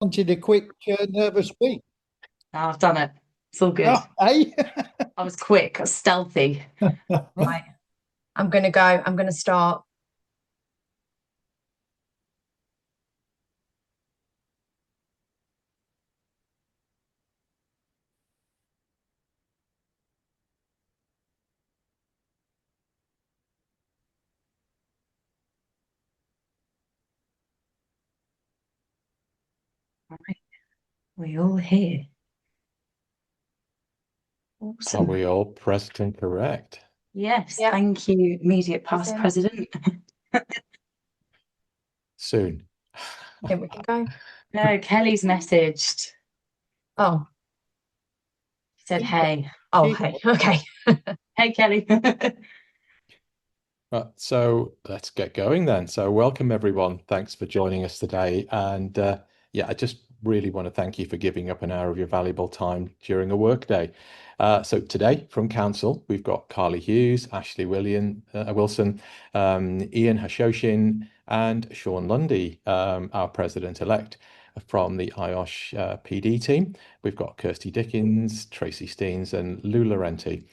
Wanted a quick nervous week. I've done it. It's all good. Oh, hey. I was quick, I was stealthy. Right. I'm gonna go. I'm gonna start. Right. We all here. Are Awesome. we all present and correct? Yes, Yeah. thank you, immediate past president. Soon. I think we can go. No, Kelly's messaged. Oh, She said, hey. oh, She- hey. Okay. Hey, Kelly. Right, so let's get going then. So welcome everyone. Thanks for joining us today. And yeah, I just really want to thank you for giving up an hour of your valuable time during a work day. So today from Council, we've got Carly Hughes, Ashley Wilson, Ian Hashoshin, and Sean Lundy, our president-elect from the IOSH PD team. We've got Kirsty Dickens, Tracy Steens, and Lou Laurenti.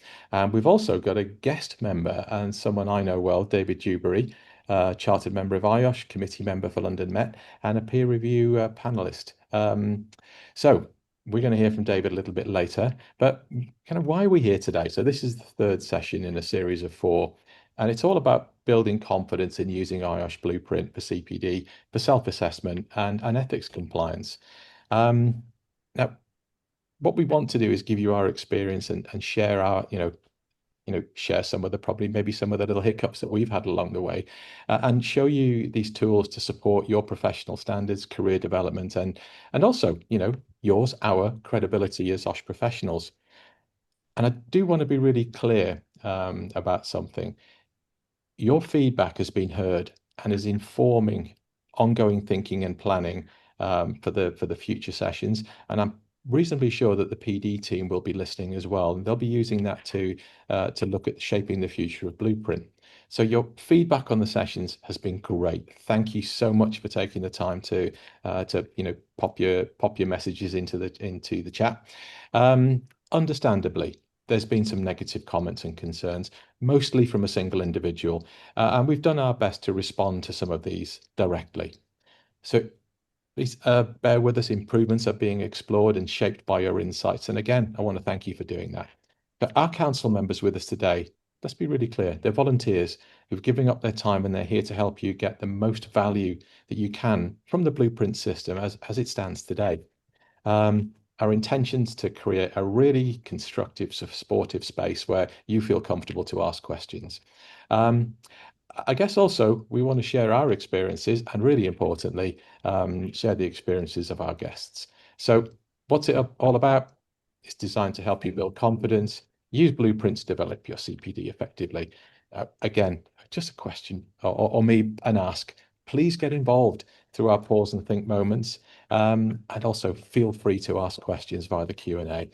We've also got a guest member and someone I know well, David Dewberry, chartered member of IOSH, committee member for London Met, and a peer review panelist. So we're going to hear from David a little bit later, but kind of why are we here today? So this is the third session in a series of four, and it's all about building confidence in using IOSH Blueprint for CPD, for self-assessment and ethics compliance. Now, what we want to do is give you our experience and share our, share some of the probably maybe some of the little hiccups that we've had along the way, and show you these tools to support your professional standards, career development, and also, yours, our credibility as OSH professionals. And I do want to be really clear about something. Your feedback has been heard and is informing ongoing thinking and planning for the future sessions. And I'm reasonably sure that the PD team will be listening as well, and they'll be using that to look at shaping the future of Blueprint. So your feedback on the sessions has been great. Thank you so much for taking the time to pop your messages into the chat. Understandably, there's been some negative comments and concerns, mostly from a single individual, and we've done our best to respond to some of these directly. So please bear with us. Improvements are being explored and shaped by your insights. And again, I want to thank you for doing that. But our council members with us today, let's be really clear, they're volunteers who've given up their time and they're here to help you get the most value that you can from the Blueprint system as it stands today. Our intentions to create a really constructive, supportive space where you feel comfortable to ask questions. I guess also we want to share our experiences and really importantly, share the experiences of our guests. So what's it all about? It's designed to help you build confidence, use blueprints to develop your CPD effectively. Again, just a question or me an ask. Please get involved through our pause and think moments. And also feel free to ask questions via the Q&A.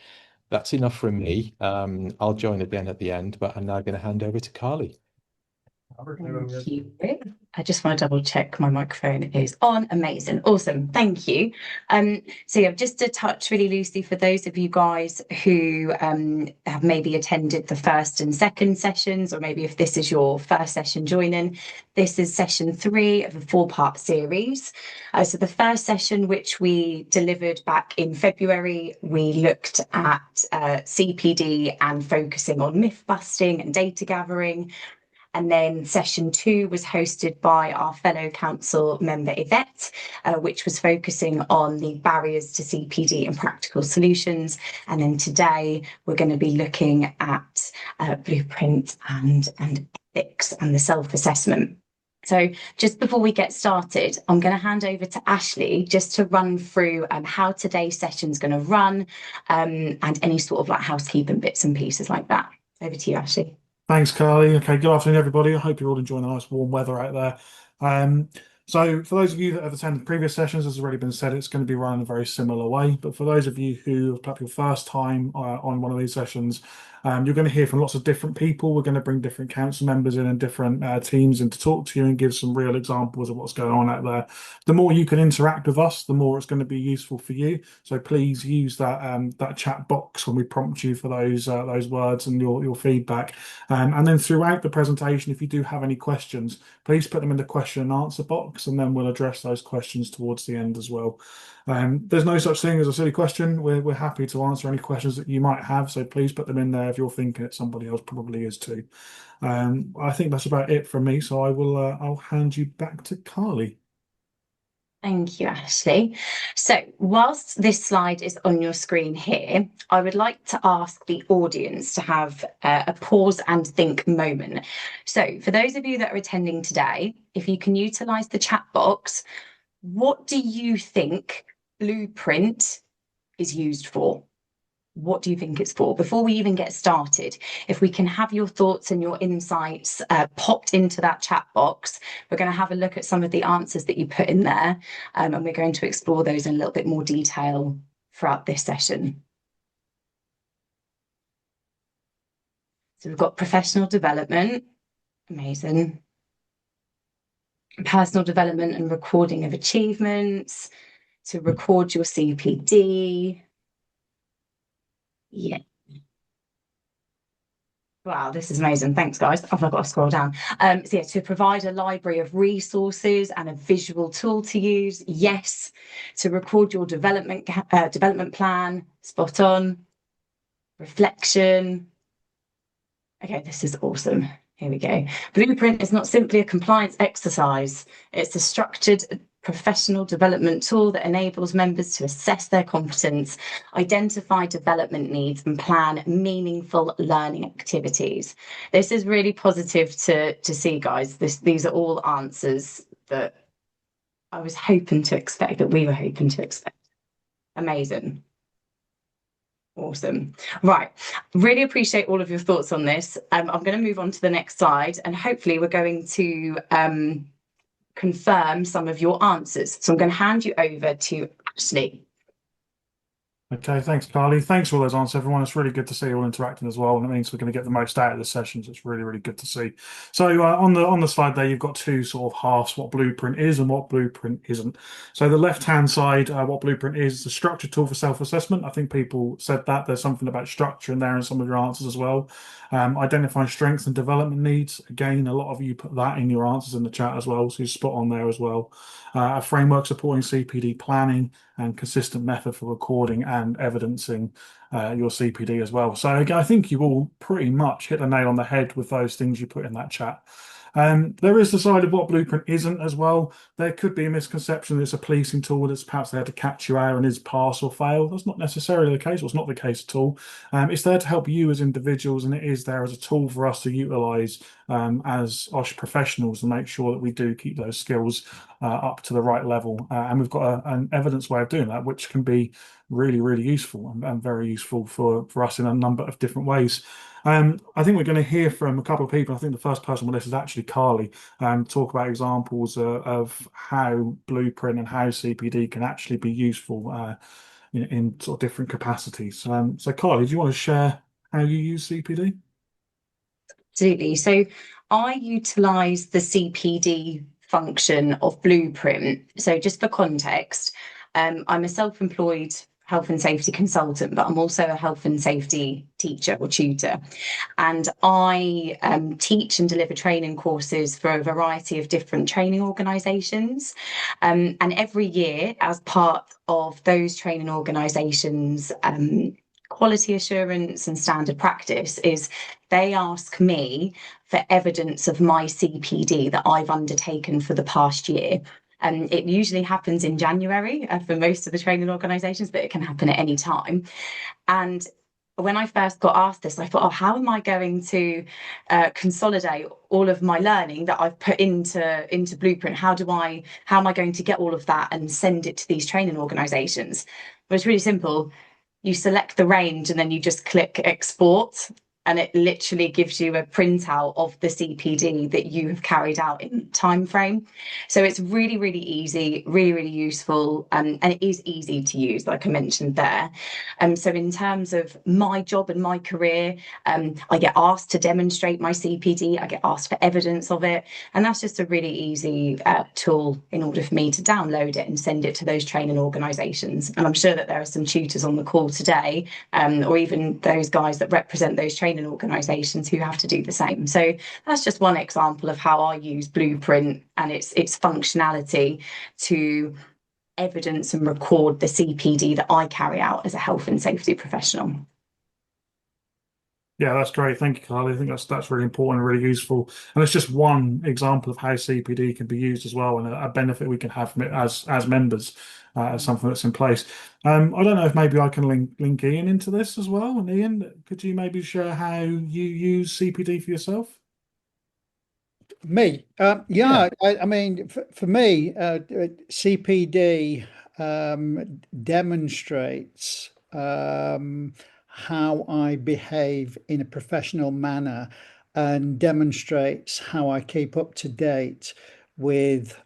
That's enough from me. I'll join again at the end, but I'm now going to hand over to Carly. Thank you. I just want to double check my microphone is on. Amazing. Awesome. Thank you. So yeah, just to touch really loosely for those of you guys who have maybe attended the first and second sessions, or maybe if this is your first session joining, this is session 3 of a 4-part series. So the first session, which we delivered back in February, we looked at CPD and focusing on myth busting and data gathering. And then session 2 was hosted by our fellow council member Yvette, which was focusing on the barriers to CPD and practical solutions. And then today we're going to be looking at blueprint and ethics and the self-assessment. So just before we get started, I'm going to hand over to Ashley just to run through how today's session is going to run and any sort of like housekeeping bits and pieces like that. Over to you, Ashley. Thanks, Carly. Okay, good afternoon, everybody. I hope you're all enjoying the nice warm weather out there. So for those of you that have attended previous sessions, as has already been said, it's going to be run in a very similar way. But for those of you who have perhaps your first time on one of these sessions, You're going to hear from lots of different people. We're going to bring different council members in and different teams in to talk to you and give some real examples of what's going on out there. The more you can interact with us, the more it's going to be useful for you. So please use that chat box when we prompt you for those words and your feedback. And then throughout the presentation, if you do have any questions, please put them in the question and answer box, and then we'll address those questions towards the end as well. There's no such thing as a silly question. We're happy to answer any questions that you might have, so please put them in there if you're thinking it. Somebody else probably is too. I think that's about it from me, so I'll hand you back to Carly. Thank you, Ashley. So whilst this slide is on your screen here, I would like to ask the audience to have a pause and think moment. So for those of you that are attending today, if you can utilise the chat box, what do you think Blueprint is used for? What do you think it's for? Before we even get started, if we can have your thoughts and your insights popped into that chat box, we're going to have a look at some of the answers that you put in there, and we're going to explore those in a little bit more detail throughout this session. So we've got professional development, amazing. Personal development and recording of achievements, to record your CPD. Yeah. Wow, this is amazing. Thanks, guys. I've got to scroll down. So yeah, to provide a library of resources and a visual tool to use. Yes. To record your development plan. Spot on. Reflection. Okay, this is awesome. Here we go. Blueprint is not simply a compliance exercise. It's a structured professional development tool that enables members to assess their competence, identify development needs, and plan meaningful learning activities. This is really positive to see, guys. These are all answers that I was hoping to expect, that we were hoping to expect. Amazing. Awesome. Right. Really appreciate all of your thoughts on this. I'm going to move on to the next slide, and hopefully we're going to confirm some of your answers. So I'm going to hand you over to Ashley. Okay, thanks, Carly. Thanks for all those answers, everyone. It's really good to see you all interacting as well, and it means we're going to get the most out of the sessions. It's really, really good to see. So on the slide there, you've got two sort of halves: what Blueprint is and what Blueprint isn't. So the left-hand side, what Blueprint is a structured tool for self-assessment. I think people said that. There's something about structure in there in some of your answers as well. Identifying strengths and development needs. Again, a lot of you put that in your answers in the chat as well, so you're spot on there as well. A framework supporting CPD planning and consistent method for recording and evidencing your CPD as well. So again, I think you all pretty much hit the nail on the head with those things you put in that chat. There is the side of what Blueprint isn't as well. There could be a misconception that it's a policing tool that's perhaps there to catch you out and is pass or fail. That's not necessarily the case. Well, it's not the case at all. It's there to help you as individuals, and it is there as a tool for us to utilise as IOSH professionals to make sure that we do keep those skills up to the right level. And we've got an evidence way of doing that, which can be really, really useful and very useful for us in a number of different ways. I think we're going to hear from a couple of people. I think the first person on this is actually Carly, talk about examples of how Blueprint and how CPD can actually be useful in sort of different capacities. So Carly, do you want to share how you use CPD? Absolutely. So I utilise the CPD function of Blueprint. So just for context, I'm a self-employed health and safety consultant, but I'm also a health and safety teacher or tutor. And I teach and deliver training courses for a variety of different training organisations. And every year, as part of those training organisations, quality assurance and standard practice is they ask me for evidence of my CPD that I've undertaken for the past year. It usually happens in January for most of the training organisations, but it can happen at any time. And when I first got asked this, I thought, oh, how am I going to consolidate all of my learning that I've put into Blueprint? How am I going to get all of that and send it to these training organisations? But it's really simple. You select the range and then you just click export. and it literally gives you a printout of the CPD that you have carried out in time frame. So it's really, really easy, really, really useful, and it is easy to use, like I mentioned there. So in terms of my job and my career, I get asked to demonstrate my CPD, I get asked for evidence of it, and that's just a really easy tool in order for me to download it and send it to those training organisations. And I'm sure that there are some tutors on the call today, or even those guys that represent those training organisations who have to do the same. So that's just one example of how I use Blueprint and its functionality to evidence and record the CPD that I carry out as a health and safety professional. Yeah, that's great. Thank you, Carly. I think that's really important and really useful. And it's just one example of how CPD can be used as well, and a benefit we can have from it as members, as something that's in place. I don't know if maybe I can link Ian into this as well. And Ian, could you maybe share how you use CPD for yourself? Me, yeah. I mean, for me, CPD demonstrates how I behave in a professional manner and demonstrates how I keep up to date with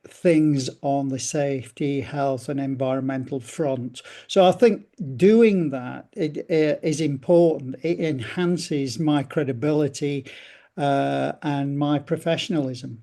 things on the safety, health, and environmental front. So I think doing that is important. It enhances my credibility and my professionalism.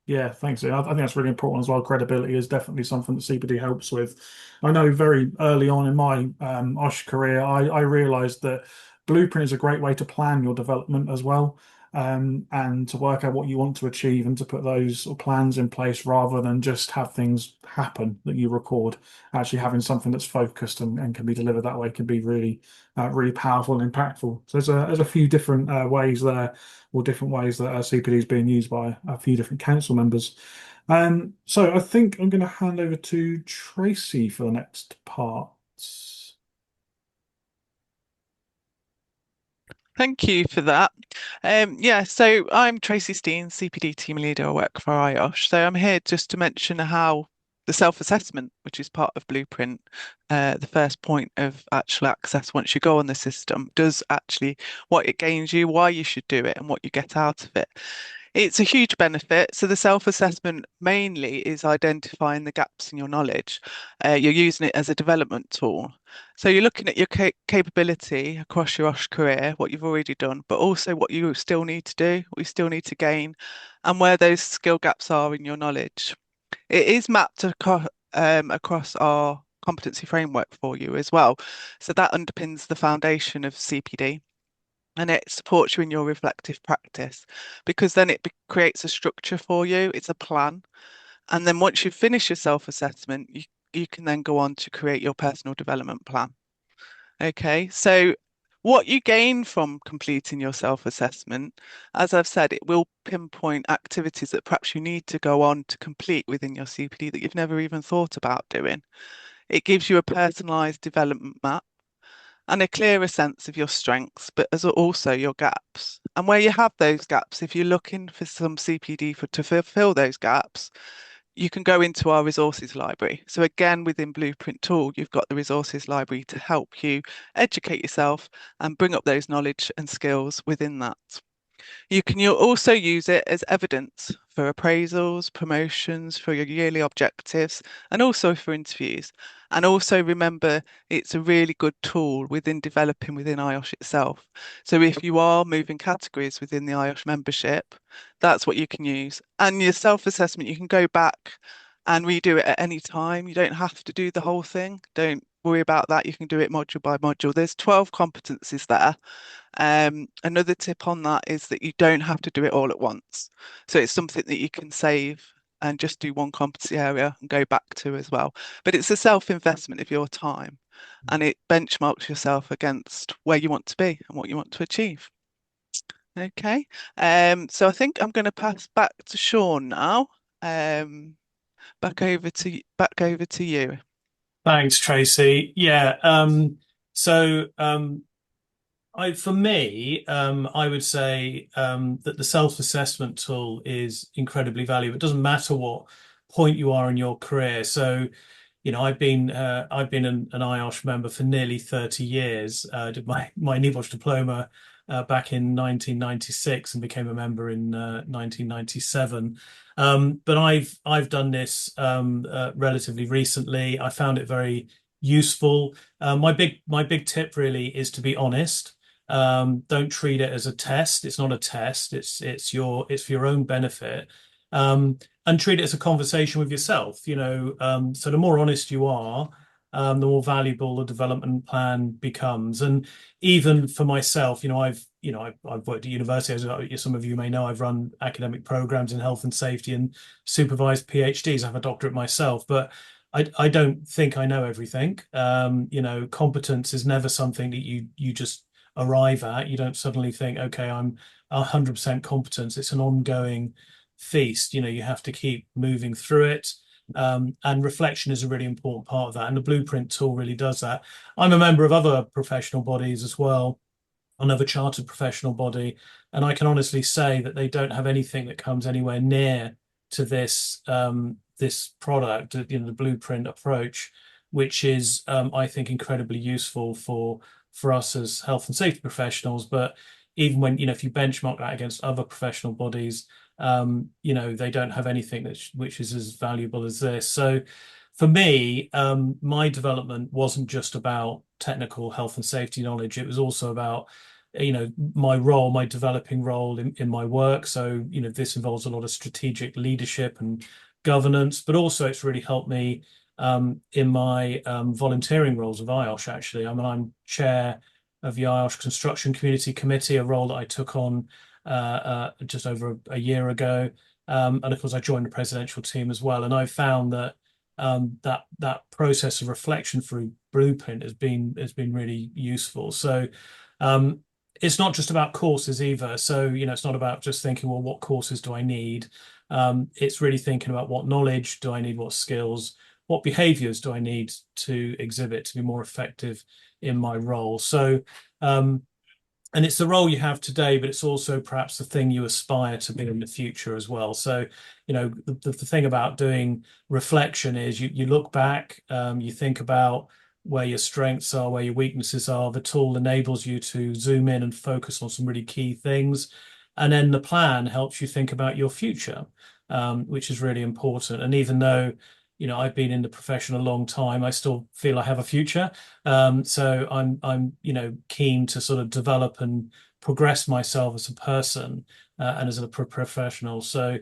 Yeah, thanks. I think that's really important as well. Credibility is definitely something that CPD helps with. I know very early on in my IOSH career, I realized that Blueprint is a great way to plan your development as well, and to work out what you want to achieve and to put those sort of plans in place rather than just have things happen that you record. Actually having something that's focused and can be delivered that way can be really, really powerful and impactful. So there's a few different ways there, or different ways that CPD is being used by a few different council members. So I think I'm going to hand over to Tracy for the next part. Thank you for that. Yeah, so I'm Tracy Steen, CPD team leader. I work for IOSH. So I'm here just to mention how the self-assessment, which is part of Blueprint, the first point of actual access once you go on the system, does actually what it gains you, why you should do it, and what you get out of it. It's a huge benefit. So the self-assessment mainly is identifying the gaps in your knowledge. You're using it as a development tool. So you're looking at your capability across your IOSH career, what you've already done, but also what you still need to do, what you still need to gain, and where those skill gaps are in your knowledge. It is mapped across our competency framework for you as well. So that underpins the foundation of CPD. And it supports you in your reflective practice, because then it creates a structure for you. It's a plan. And then once you finish your self-assessment, you can then go on to create your personal development plan. Okay, so what you gain from completing your self-assessment, as I've said, it will pinpoint activities that perhaps you need to go on to complete within your CPD that you've never even thought about doing. It gives you a personalised development map and a clearer sense of your strengths, but as also your gaps. And where you have those gaps, if you're looking for some CPD to fulfill those gaps, you can go into our resources library. So again, within Blueprint tool, you've got the resources library to help you educate yourself and bring up those knowledge and skills within that. You'll also use it as evidence for appraisals, promotions, for your yearly objectives, and also for interviews. And also remember, it's a really good tool within developing within IOSH itself. So if you are moving categories within the IOSH membership, that's what you can use. And your self-assessment, you can go back and redo it at any time. You don't have to do the whole thing. Don't worry about that. You can do it module by module. There's 12 competencies there. Another tip on that is that you don't have to do it all at once. So it's something that you can save and just do one competency area and go back to as well. But it's a self-investment of your time, and it benchmarks yourself against where you want to be and what you want to achieve. Okay, so I think I'm going to pass back to Sean now. Back over to you. Thanks, Tracy. Yeah. For me, I would say that the self-assessment tool is incredibly valuable. It doesn't matter what point you are in your career. So, I've been an IOSH member for nearly 30 years. Did my NIBOSH diploma back in 1996 and became a member in 1997. But I've done this relatively recently. I found it very useful. My big tip really is to be honest. Don't treat it as a test. It's not a test. It's for your own benefit. And treat it as a conversation with yourself. So the more honest you are, the more valuable the development plan becomes. And even for myself, I've worked at university, as some of you may know. I've run academic programs in health and safety and supervised PhDs. I have a doctorate myself, but I don't think I know everything. Competence is never something that you just arrive at. You don't suddenly think, okay, I'm 100% competent. It's an ongoing feast. You have to keep moving through it. And reflection is a really important part of that. And the Blueprint tool really does that. I'm a member of other professional bodies as well, another chartered professional body, and I can honestly say that they don't have anything that comes anywhere near to this product, the Blueprint approach, which is I think incredibly useful for us as health and safety professionals. But even when if you benchmark that against other professional bodies, they don't have anything which is as valuable as this. So for me, my development wasn't just about technical health and safety knowledge. It was also about, my developing role in my work. So, this involves a lot of strategic leadership and governance, but also it's really helped me in my volunteering roles of IOSH, actually. I'm chair of the IOSH Construction Community Committee, a role that I took on just over a year ago. And of course, I joined the presidential team as well. And I found that that process of reflection through Blueprint has been really useful. So it's not just about courses either. So it's not about just thinking, well, what courses do I need? It's really thinking about what knowledge do I need, what skills, what behaviors do I need to exhibit to be more effective in my role. So and it's the role you have today, but it's also perhaps the thing you aspire to be in the future as well. So, the thing about doing reflection is you look back, you think about where your strengths are, where your weaknesses are. The tool enables you to zoom in and focus on some really key things. And then the plan helps you think about your future, which is really important. And even though I've been in the profession a long time, I still feel I have a future. So I'm keen to sort of develop and progress myself as a person and as a professional. So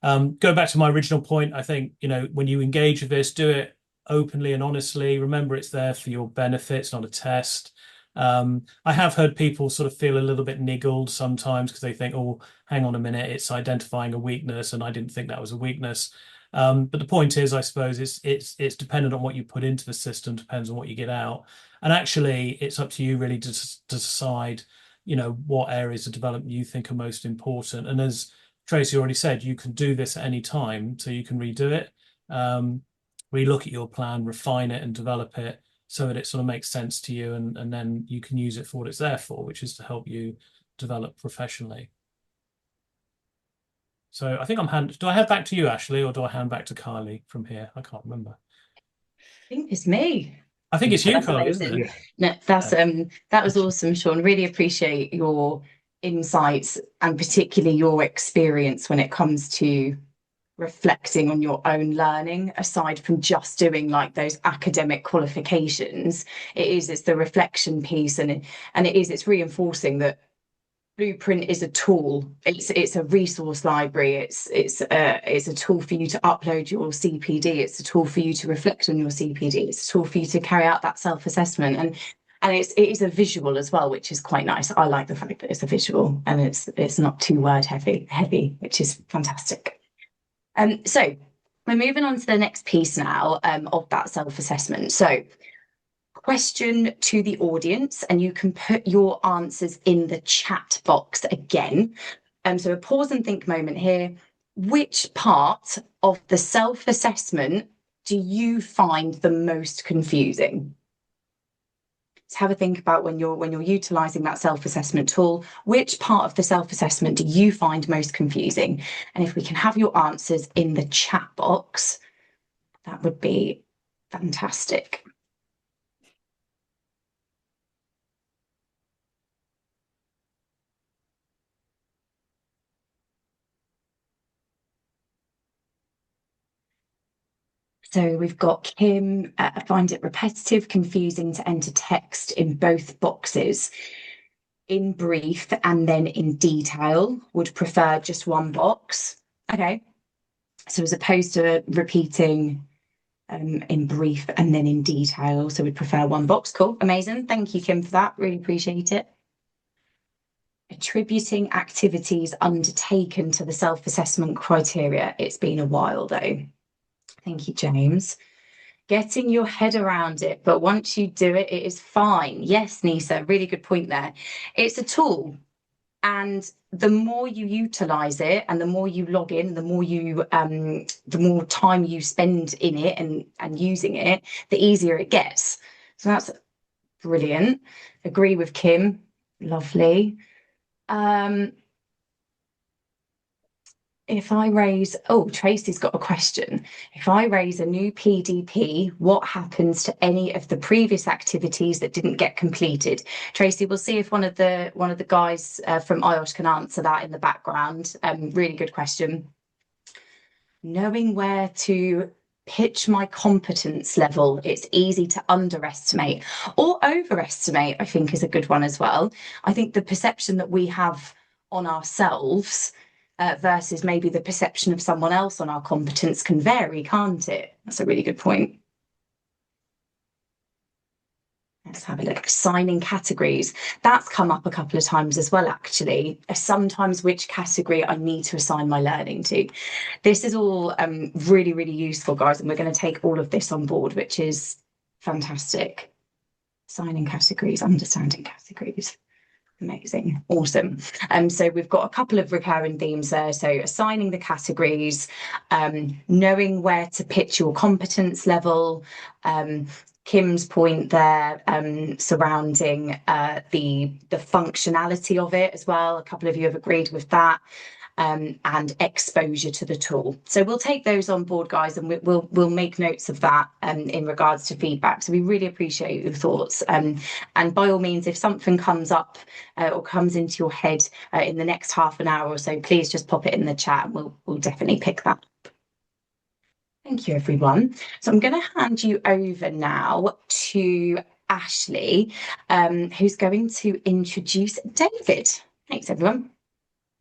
go back to my original point. I think when you engage with this, do it openly and honestly. Remember, it's there for your benefit. It's not a test. I have heard people sort of feel a little bit niggled sometimes because they think, oh, hang on a minute, it's identifying a weakness, and I didn't think that was a weakness. But the point is, I suppose it's dependent on what you put into the system, depends on what you get out. And actually, it's up to you really to decide, what areas of development you think are most important. And as Tracy already said, you can do this at any time, so you can redo it, relook at your plan, refine it and develop it so that it sort of makes sense to you, and then you can use it for what it's there for, which is to help you develop professionally. So I think do I hand back to you, Ashley, or do I hand back to Kylie from here? I can't remember. I think it's me. I think it's you, That's Kylie, amazing. isn't it? No, that was awesome, Sean. Really appreciate your insights and particularly your experience when it comes to reflecting on your own learning, aside from just doing like those academic qualifications. It's the reflection piece, and it's reinforcing that Blueprint is a tool. It's a resource library. It's a tool for you to upload your CPD. It's a tool for you to reflect on your CPD. It's a tool for you to carry out that self-assessment, and it is a visual as well, which is quite nice. I like the fact that it's a visual and it's not too word heavy, which is fantastic. So we're moving on to the next piece now of that self-assessment. So question to the audience, and you can put your answers in the chat box again. So a pause and think moment here. Which part of the self-assessment do you find the most confusing? So have a think about when you're utilizing that self-assessment tool, which part of the self-assessment do you find most confusing? And if we can have your answers in the chat box, that would be Fantastic. So we've got Kim, find it repetitive, confusing to enter text in both boxes. In brief and then in detail, would prefer just one box. Okay. So as opposed to repeating in brief and then in detail, so we'd prefer one box. Cool. Amazing. Thank you, Kim, for that. Really appreciate it. Attributing activities undertaken to the self-assessment criteria. It's been a while though. Thank you, James. Getting your head around it, but once you do it, it is fine. Yes, Nisa, really good point there. It's a tool, and the more you utilize it and the more you log in, the more time you spend in it and using it, the easier it gets. So that's brilliant. Agree with Kim. Lovely. If I raise, oh, Tracy's got a question. If I raise a new PDP, what happens to any of the previous activities that didn't get completed? Tracy, we'll see if one of the guys from IOSH can answer that in the background. Really good question. Knowing where to pitch my competence level, it's easy to underestimate or overestimate, I think is a good one as well. I think the perception that we have on ourselves versus maybe the perception of someone else on our competence can vary, can't it? That's a really good point. Let's have a look. Assigning categories. That's come up a couple of times as well, actually. Sometimes which category I need to assign my learning to. This is all really, really useful, guys, and we're going to take all of this on board, which is fantastic. Assigning categories, understanding categories. Amazing. Awesome. So we've got a couple of recurring themes there. So assigning the categories, knowing where to pitch your competence level, Kim's point there surrounding the functionality of it as well. A couple of you have agreed with that. And exposure to the tool. So we'll take those on board, guys, and we'll make notes of that in regards to feedback. So we really appreciate your thoughts. And by all means, if something comes up or comes into your head in the next half an hour or so, please just pop it in the chat and we'll definitely pick that up. Thank you, everyone. So I'm going to hand you over now to Ashley, who's going to introduce David. Thanks, everyone.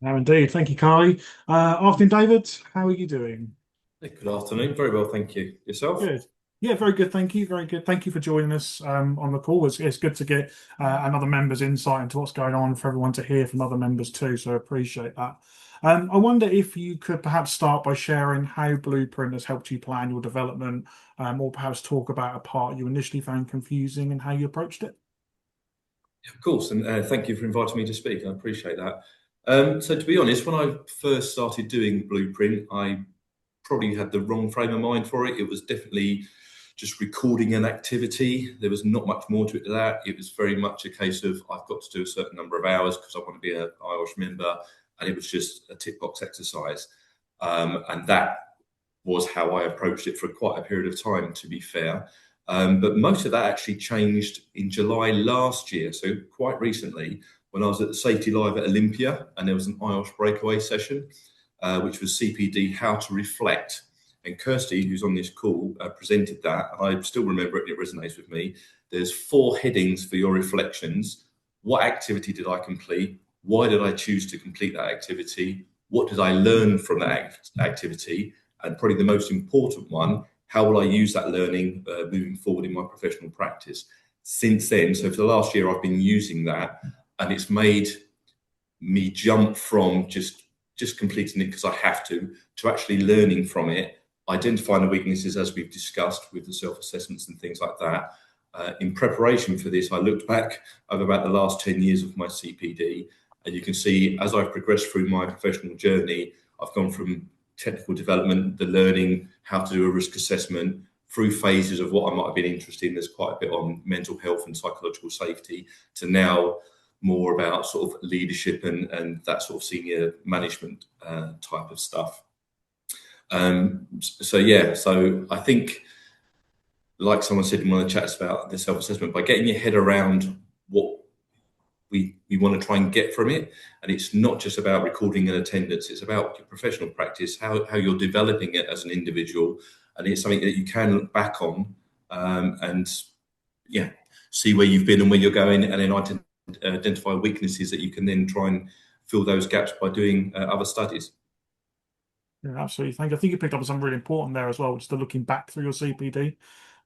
No, indeed. Thank you, Carly. Afternoon, David. How are you doing? Good afternoon. Very well, thank you. Yourself? Good. Yeah, very good. Thank you. Very good. Thank you for joining us on the call. It's good to get another member's insight into what's going on for everyone to hear from other members too. So I appreciate that. I wonder if you could perhaps start by sharing how Blueprint has helped you plan your development, or perhaps talk about a part you initially found confusing and how you approached it. Of course, and thank you for inviting me to speak. I appreciate that. So to be honest, when I first started doing Blueprint, I probably had the wrong frame of mind for it. It was definitely just recording an activity. There was not much more to it than that. It was very much a case of I've got to do a certain number of hours because I want to be an IOSH member, and it was just a tick box exercise. And that was how I approached it for quite a period of time, to be fair. But most of that actually changed in July last year, so quite recently, when I was at the Safety Live at Olympia, and there was an IOSH breakaway session, which was CPD How to Reflect. And Kirsty, who's on this call, presented that. I still remember it, it resonates with me. There's 4 headings for your reflections. What activity did I complete? Why did I choose to complete that activity? What did I learn from that activity? And probably the most important one, how will I use that learning moving forward in my professional practice? Since then, so for the last year, I've been using that, and it's made me jump from just completing it because I have to actually learning from it, identifying the weaknesses as we've discussed with the self-assessments and things like that. In preparation for this, I looked back over about the last 10 years of my CPD, and you can see as I've progressed through my professional journey, I've gone from technical development, the learning how to do a risk assessment, through phases of what I might have been interested in. There's quite a bit on mental health and psychological safety, to now more about sort of leadership and that sort of senior management type of stuff. So I think like someone said in one of the chats about the self-assessment, by getting your head around what we want to try and get from it, and it's not just about recording an attendance, it's about your professional practice, how you're developing it as an individual, and it's something that you can look back on, and see where you've been and where you're going, and then identify weaknesses that you can then try and fill those gaps by doing other studies. Yeah, absolutely. Thank you. I think you picked up on something really important there as well, just the looking back through your CPD.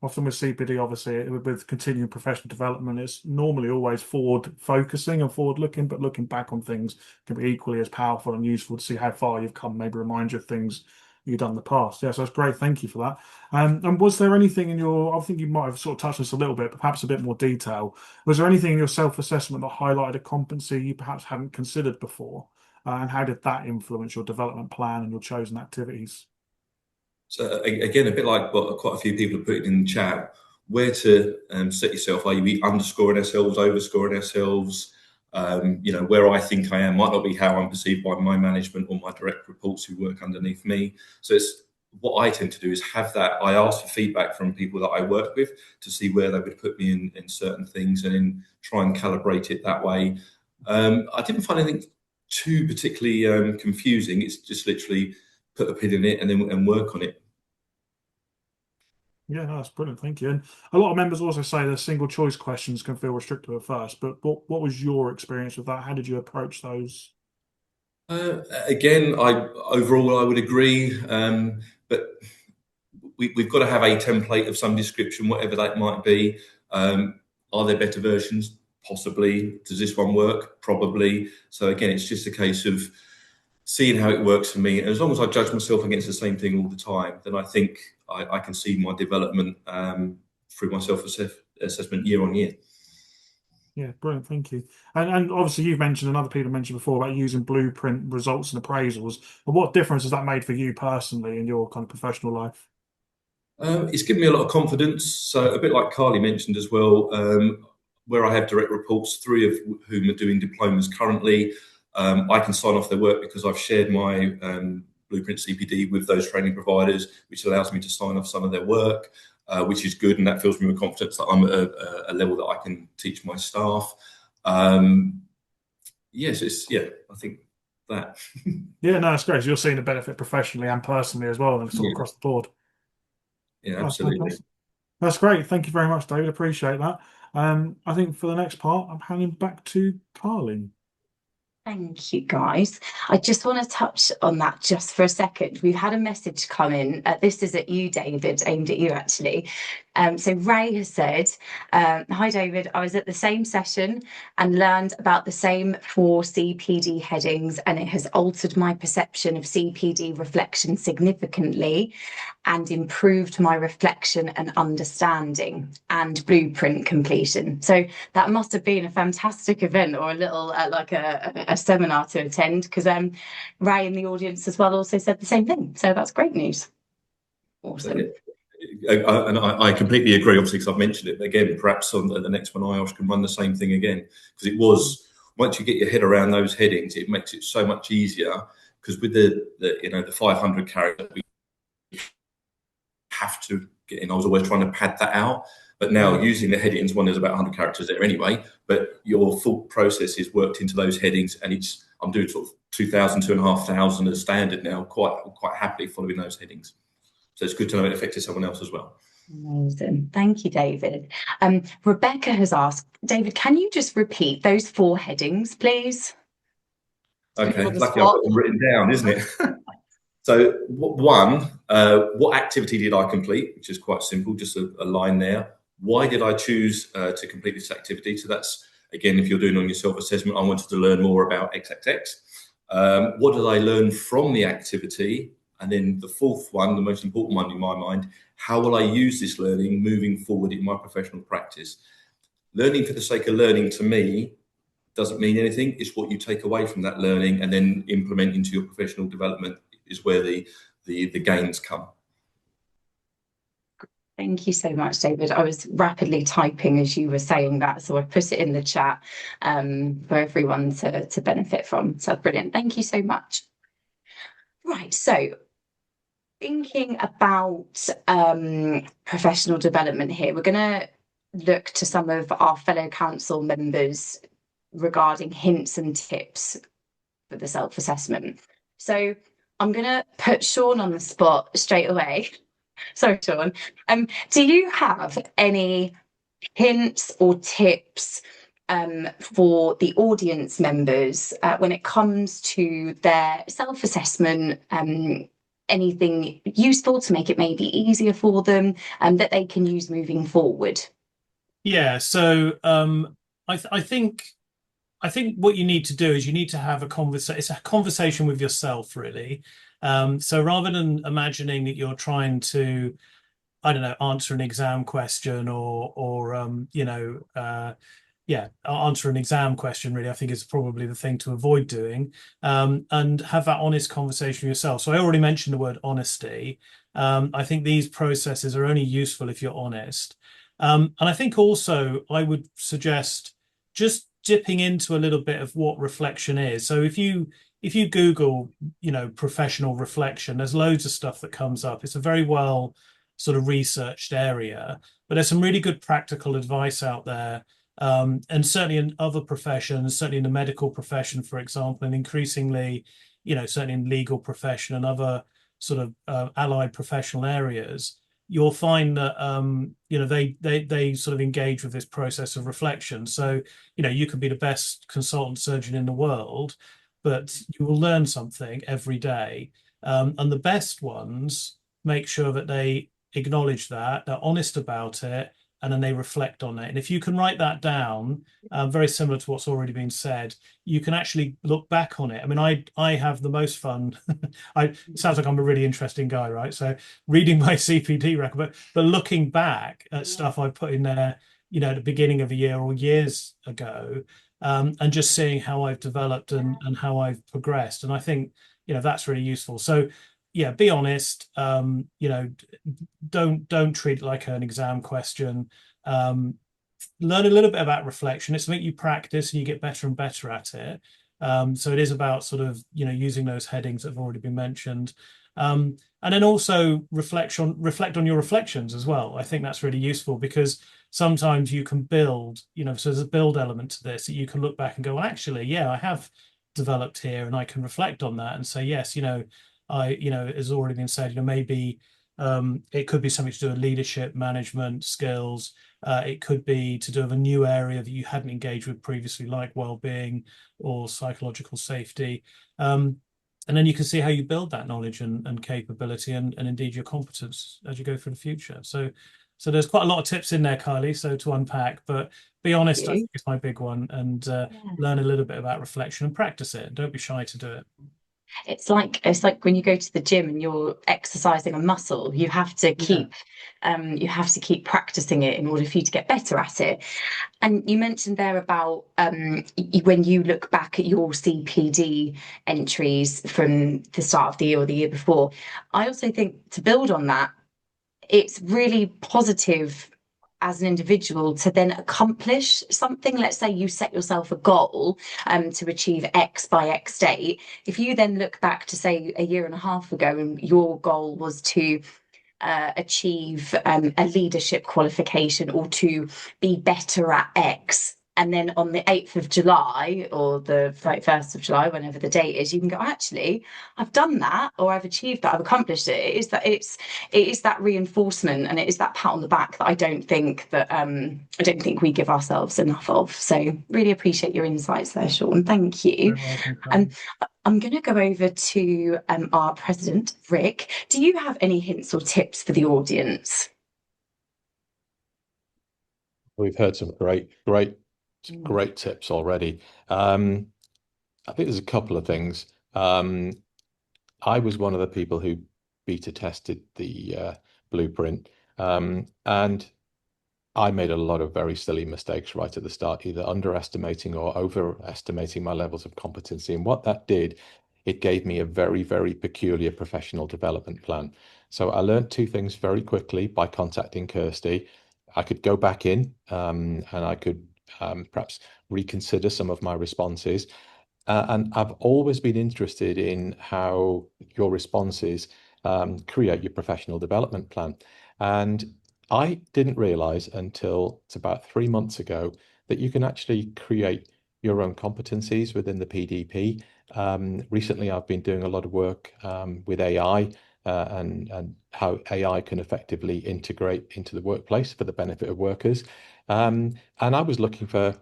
Often with CPD, obviously, with continuing professional development, it's normally always forward focusing and forward looking, but looking back on things can be equally as powerful and useful to see how far you've come, maybe remind you of things you've done in the past. Yeah, so that's great. Thank you for that. And was there anything in I think you might have sort of touched this a little bit, but perhaps a bit more detail. Was there anything in your self-assessment that highlighted a competency you perhaps hadn't considered before? And how did that influence your development plan and your chosen activities? So again, a bit like what quite a few people have put in the chat, where to set yourself. Are you underscoring ourselves, overscoring ourselves? Where I think I am might not be how I'm perceived by my management or my direct reports who work underneath me. So it's what I tend to do is have that. I ask for feedback from people that I work with to see where they would put me in certain things, and then try and calibrate it that way. I didn't find anything too particularly confusing. It's just literally put a pin in it and work on it. Yeah, no, that's brilliant. Thank you. And a lot of members also say the single choice questions can feel restrictive at first, but what was your experience with that? How did you approach those? Again, overall I would agree, but we've got to have a template of some description, whatever that might be. Are there better versions? Possibly. Does this one work? Probably. So again, it's just a case of seeing how it works for me. And as long as I judge myself against the same thing all the time, then I think I can see my development through my self-assessment year on year. Yeah, brilliant. Thank you. And obviously you've mentioned, and other people mentioned before, about using blueprint results and appraisals. And what difference has that made for you personally in your kind of professional life? It's given me a lot of confidence. So a bit like Carly mentioned as well, where I have direct reports, 3 of whom are doing diplomas currently, I can sign off their work because I've shared my Blueprint CPD with those training providers, which allows me to sign off some of their work, which is good, and that fills me with confidence that I'm at a level that I can teach my staff. Yes, I think that. Yeah, no, it's great. So you're seeing the benefit professionally and personally as well, and sort of across the board. Yeah, That's absolutely. fantastic. That's great. Thank you very much, David. Appreciate that. I think for the next part, I'm handing back to Carly. Thank you, guys. I just want to touch on that just for a second. We've had a message come in. This is at you, David, aimed at you, actually. So Ray has said, hi, David. I was at the same session and learned about the same 4 CPD headings, and it has altered my perception of CPD reflection significantly and improved my reflection and understanding and blueprint completion. So that must have been a fantastic event, or a little like a seminar to attend, because Ray in the audience as well also said the same thing. So that's great news. Awesome. And I completely agree, obviously, because I've mentioned it. But again, perhaps on the next one, IOSH can run the same thing again, because it was, once you get your head around those headings, it makes it so much easier. Because with the 500 characters, we have to get in. I was always trying to pad that out. But now using the headings, there's about 100 characters there anyway, but your thought process is worked into those headings, and I'm doing sort of 2,000, 2,500 as standard now, quite happily following those headings. So it's good to know it affected someone else as well. Amazing. Thank you, David. Rebecca has asked, David, can you just repeat those 4 headings, please? Okay, lucky I've got them written down, isn't it? So 1, what activity did I complete? Which is quite simple, just a line there. Why did I choose to complete this activity? So that's, again, if you're doing on your self-assessment, I wanted to learn more about XXX. What did I learn from the activity? And then the 4th one, the most important one in my mind, how will I use this learning moving forward in my professional practice? Learning for the sake of learning, to me, doesn't mean anything. It's what you take away from that learning and then implement into your professional development is where the gains come. Thank you so much, David. I was rapidly typing as you were saying that, so I put it in the chat for everyone to benefit from. So brilliant. Thank you so much. Right, so thinking about professional development here, we're going to look to some of our fellow council members regarding hints and tips for the self-assessment. So I'm going to put Sean on the spot straight away. Sorry, Sean. Do you have any hints or tips for the audience members when it comes to their self-assessment? Anything useful to make it maybe easier for them that they can use moving forward? Yeah, so I think what you need to do is you need to have a conversation. It's a conversation with yourself, really. So rather than imagining that you're trying to, I don't know, answer an exam question or answer an exam question, really, I think is probably the thing to avoid doing, and have that honest conversation with yourself. So I already mentioned the word honesty. I think these processes are only useful if you're honest. And I think also I would suggest just dipping into a little bit of what reflection is. So if you Google, professional reflection, there's loads of stuff that comes up. It's a very well sort of researched area, but there's some really good practical advice out there. And certainly in other professions, certainly in the medical profession, for example, and increasingly, certainly in legal profession and other sort of allied professional areas, you'll find that they sort of engage with this process of reflection. So, you can be the best consultant surgeon in the world, but you will learn something every day. And the best ones make sure that they acknowledge that, they're honest about it, and then they reflect on it. And if you can write that down, very similar to what's already been said, you can actually look back on it. I mean, I have the most fun. It sounds like I'm a really interesting guy, right? So reading my CPD record, but looking back at stuff I put in there, at the beginning of a year or years ago, and just seeing how I've developed and how I've progressed. And I think, that's really useful. So yeah, be honest. Don't treat it like an exam question. Learn a little bit about reflection. It's something you practice and you get better and better at it. So it is about sort of using those headings that have already been mentioned, and then also reflect on your reflections as well. I think that's really useful because sometimes you can build. So there's a build element to this that you can look back and go, well, actually, yeah, I have developed here, and I can reflect on that and say, yes, as already been said, maybe it could be something to do with leadership, management skills. It could be to do with a new area that you hadn't engaged with previously, like well-being or psychological safety. And then you can see how you build that knowledge and capability and indeed your competence as you go through the future. So there's quite a lot of tips in there, Kylie, so to unpack, but be honest, I think is my big one, and learn a little bit about reflection and practice it. Don't be shy to do it. It's like when you go to the gym and you're exercising a muscle, you have to keep practicing it in order for you to get better at it. And you mentioned there about when you look back at your CPD entries from the start of the year or the year before. I also think, to build on that, it's really positive as an individual to then accomplish something. Let's say you set yourself a goal to achieve X by X date. If you then look back to, say, a year and a half ago, and your goal was to achieve a leadership qualification or to be better at X, and then on the 8th of July or the 1st of July, whenever the date is, you can go, actually, I've done that, or I've achieved that, I've accomplished it. It is that reinforcement, and it is that pat on the back that I don't think we give ourselves enough of. So really appreciate your insights there, Sean. Thank you. I'm going to go over to our president, Rick. Do you have any hints or tips for the audience? We've heard some great tips already. I think there's a couple of things. I was one of the people who beta tested the blueprint, and I made a lot of very silly mistakes right at the start, either underestimating or overestimating my levels of competency. And what that did, it gave me a very, very peculiar professional development plan. So I learned two things very quickly by contacting Kirsty. I could go back in and I could perhaps reconsider some of my responses. And I've always been interested in how your responses create your professional development plan. And I didn't realize until it's about 3 months ago that you can actually create your own competencies within the PDP. Recently, I've been doing a lot of work with AI and how AI can effectively integrate into the workplace for the benefit of workers. And I was looking for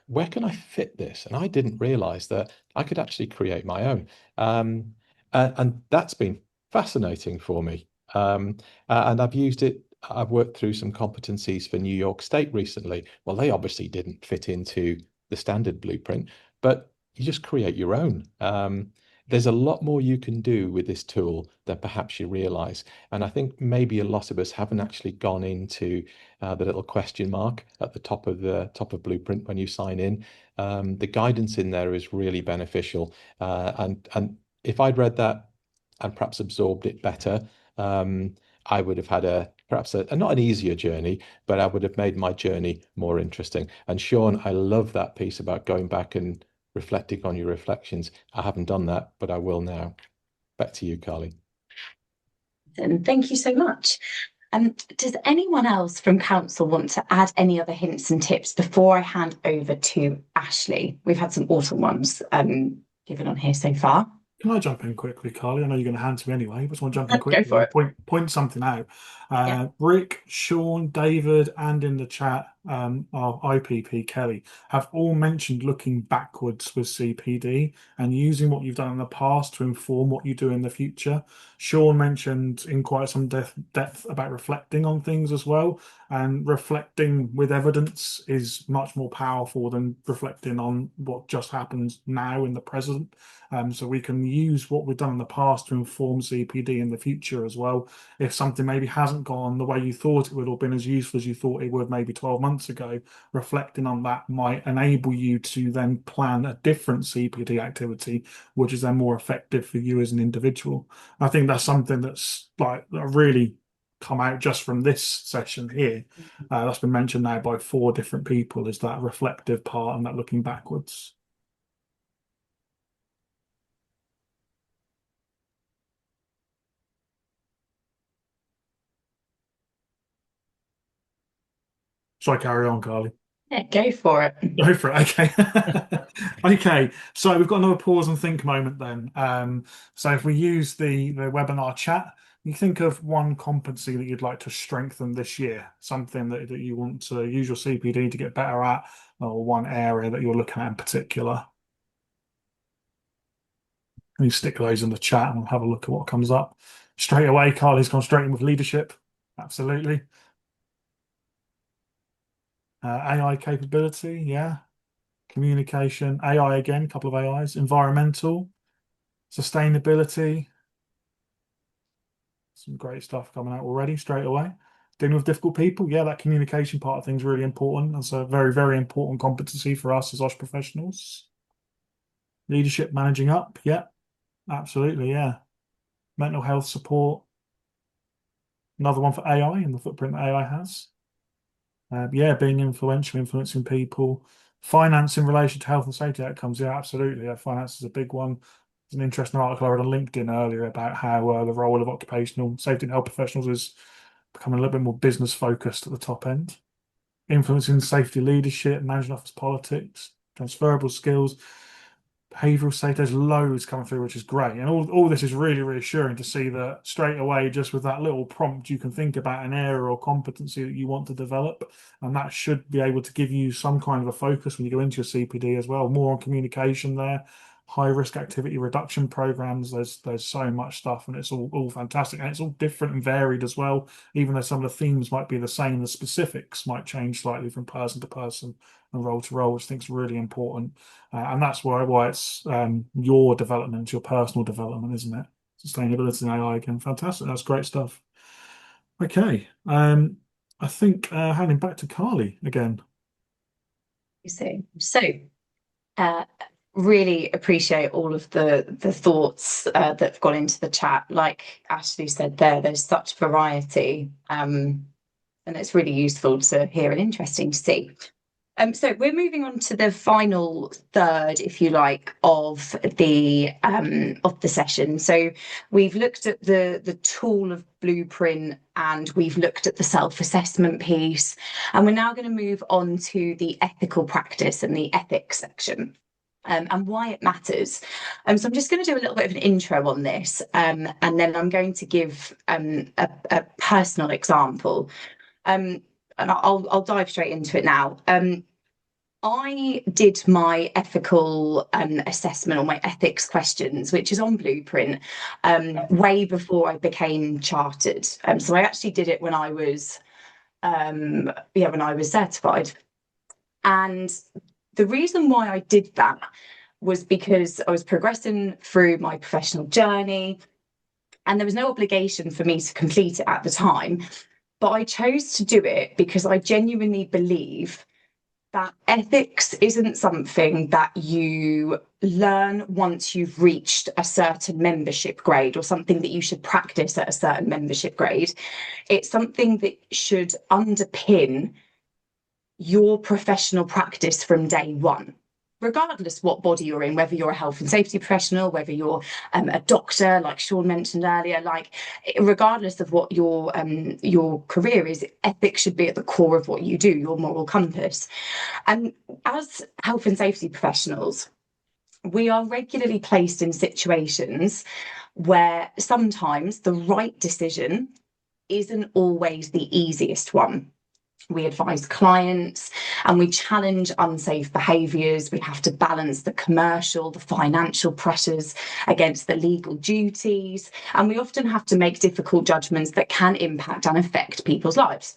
where can I fit this? And I didn't realize that I could actually create my own. And that's been fascinating for me. And I've used it. I've worked through some competencies for New York State recently. Well, they obviously didn't fit into the standard blueprint, but you just create your own. There's a lot more you can do with this tool than perhaps you realize. And I think maybe a lot of us haven't actually gone into the little question mark at the top of Blueprint when you sign in. The guidance in there is really beneficial. And if I'd read that and perhaps absorbed it better, I would have had perhaps not an easier journey, but I would have made my journey more interesting. And Sean, I love that piece about going back and reflecting on your reflections. I haven't done that, but I will now. Back to you, Carly. And thank you so much. Does anyone else from council want to add any other hints and tips before I hand over to Ashley? We've had some awesome ones given on here so far. Can I jump in quickly, Carly? I know you're going to hand to me anyway, but I just want to jump in Go quickly for and it. point something out. Yeah. Rick, Sean, David, and in the chat, our IPP, Kelly, have all mentioned looking backwards with CPD and using what you've done in the past to inform what you do in the future. Sean mentioned in quite some depth about reflecting on things as well. And reflecting with evidence is much more powerful than reflecting on what just happens now in the present. So we can use what we've done in the past to inform CPD in the future as well. If something maybe hasn't gone the way you thought it would, or been as useful as you thought it would maybe 12 months ago, reflecting on that might enable you to then plan a different CPD activity, which is then more effective for you as an individual. I think that's something that's like really come out just from this session here. That's been mentioned now by 4 different people, is that reflective part and that looking backwards. Shall I carry on, Carly? Yeah, go for it. Go for it. Okay. Okay. So we've got another pause and think moment then. So if we use the webinar chat, you think of one competency that you'd like to strengthen this year, something that you want to use your CPD to get better at, or one area that you're looking at in particular. And you stick those in the chat and we'll have a look at what comes up. Straight away, Carly's gone straight in with leadership. Absolutely. AI capability, yeah. Communication, AI again, a couple of AIs, environmental, sustainability. Some great stuff coming out already straight away. Dealing with difficult people, yeah, that communication part of things is really important. That's a very, very important competency for us as IOSH professionals. Leadership, managing up, yeah, absolutely, yeah. Mental health support, another one for AI and the footprint that AI has. Yeah, being influential, influencing people. Finance in relation to health and safety outcomes, yeah, absolutely. Yeah, finance is a big one. There's an interesting article I read on LinkedIn earlier about how the role of occupational safety and health professionals is becoming a little bit more business focused at the top end. Influencing safety leadership, management office politics, transferable skills, behavioral safety. There's loads coming through, which is great. And all this is really reassuring to see that straight away, just with that little prompt, you can think about an area or competency that you want to develop. And that should be able to give you some kind of a focus when you go into your CPD as well. More on communication there, high risk activity reduction programs. There's so much stuff, and it's all fantastic. And it's all different and varied as well. Even though some of the themes might be the same, the specifics might change slightly from person to person and role to role, which I think is really important. And that's why it's your development, your personal development, isn't it? Sustainability and AI again, fantastic. That's great stuff. Okay, I think handing back to Carly again. So, really appreciate all of the thoughts that have gone into the chat. Like Ashley said there's such variety, and it's really useful to hear and interesting to see. So we're moving on to the final third, if you like, of the session. So we've looked at the tool of Blueprint, and we've looked at the self-assessment piece, and we're now going to move on to the ethical practice and the ethics section. And why it matters. So I'm just going to do a little bit of an intro on this, and then I'm going to give a personal example. And I'll dive straight into it now. I did my ethical assessment or my ethics questions, which is on Blueprint, way before I became chartered. So I actually did it when I was, when I was certified. And the reason why I did that was because I was progressing through my professional journey, and there was no obligation for me to complete it at the time. But I chose to do it because I genuinely believe that ethics isn't something that you learn once you've reached a certain membership grade, or something that you should practice at a certain membership grade. It's something that should underpin your professional practice from day one, regardless what body you're in, whether you're a health and safety professional, whether you're a doctor, like Sean mentioned earlier, like regardless of what your career is, ethics should be at the core of what you do, your moral compass. And as health and safety professionals, we are regularly placed in situations where sometimes the right decision isn't always the easiest one. We advise clients and we challenge unsafe behaviours. We have to balance the commercial, the financial pressures against the legal duties. And we often have to make difficult judgments that can impact and affect people's lives.